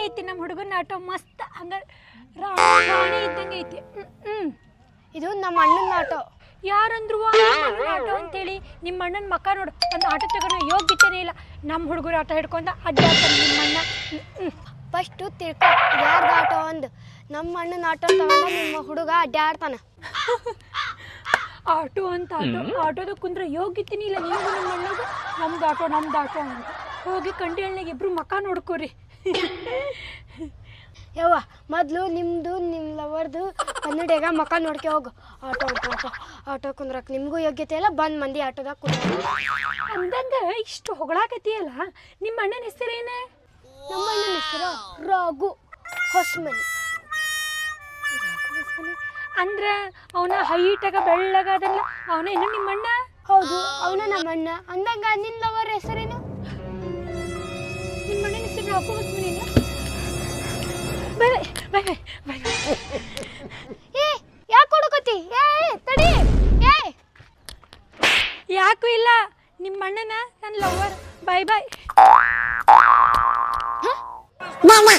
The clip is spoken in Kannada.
ಐತಿ ನಮ್ಮ ಹುಡುಗನ ಆಟೋ ಮಸ್ತ್ ಹಂಗ ರಾಣಿ ಇದ್ದಂಗೆ ಐತಿ. ಇದು ನಮ್ಮ ಅಣ್ಣನ ಆಟೋ. ಯಾರಂದ್ರು ಆಟೋ ಅಂತೇಳಿ ನಿಮ್ಮ ಅಣ್ಣನ ಮಕ್ಕ ನೋಡು ಒಂದು ಆಟೋ ತಗೋಣ ಯೋಗ್ಯತೆನೇ ಇಲ್ಲ. ನಮ್ಮ ಹುಡುಗರು ಆಟೋ ಹಿಡ್ಕೊಂಡ ಅಡ್ಡಾಡ್ತಾನೆ ನಿಮ್ಮ ಅಣ್ಣ. ಫಸ್ಟು ತಿಳ್ಕೊ ಯಾರ್ದು ಆಟೋ ಅಂದು. ನಮ್ಮ ಅಣ್ಣನ ಆಟೋ ತಗೊಂಡ ನಿಮ್ಮ ಹುಡುಗ ಅಡ್ಡಾಡ್ತಾನ. ಆಟೋ ಅಂತ ಆಟೋದ ಕುಂದ್ರೆ ಯೋಗ್ಯತೆನೇ ಇಲ್ಲ ನಿಮಗೂ ನಮ್ಮ ಅಣ್ಣಗ. ನಮ್ದು ಆಟೋ ಅಂತ ಹೋಗಿ ಕಂಡಿಯಲ್ನಾಗ ಇಬ್ರು ಮಕ್ಕ ನೋಡ್ಕೋರಿ. ಯವ್ವ ಮೊದಲು ನಿಮ್ಮದು ನಿಮ್ಮ ಲವರ್ದು ಕನ್ನಡಿಗ ಮಕ್ಕ ನೋಡ್ಕೆ ಹೋಗು. ಆಟೋ ಕುಂದ್ರಕ್ಕೆ ನಿಮಗೂ ಯೋಗ್ಯತೆ ಇಲ್ಲ, ಬಂದು ಮಂದಿ ಆಟೋದಾಗ ಕುಂದ್ರ ಅಂದಂಗ ಇಷ್ಟು ಹೊಗಳಾಕತಿಯಲ್ಲ. ನಿಮ್ಮ ಅಣ್ಣನ ಹೆಸರೇನ? ನಮ್ಮ ಅಣ್ಣನ ಹೆಸರು ರಾಘು ಹೊಸಮನಿ. ಅಂದ್ರ ಅವನ ಹೈಟಾಗ ಬೆಳ್ಳಗ ಅದಲ್ಲ ಅವನೇನು ನಿಮ್ಮಣ್ಣ? ಹೌದು ಅವನ ನಮ್ಮಣ್ಣ. ಅಂದಂಗ ನಿನ್ನ ಲವರ್ ಹೆಸರೇನು? ನಿಮ್ಮ ಅಣ್ಣನ ಹೆಸರು ರಾಘು ಹೊಸಮನಿ. ಏ ಯಾಕೆ ಹುಡುಕತಿ? ತಡಿ. ಯಾಕೂ ಇಲ್ಲ, ನಿಮ್ಮ ಅಣ್ಣನ ನನ್ನ ಲವರ್. ಬಾಯ್ ಬಾಯ್. Mama.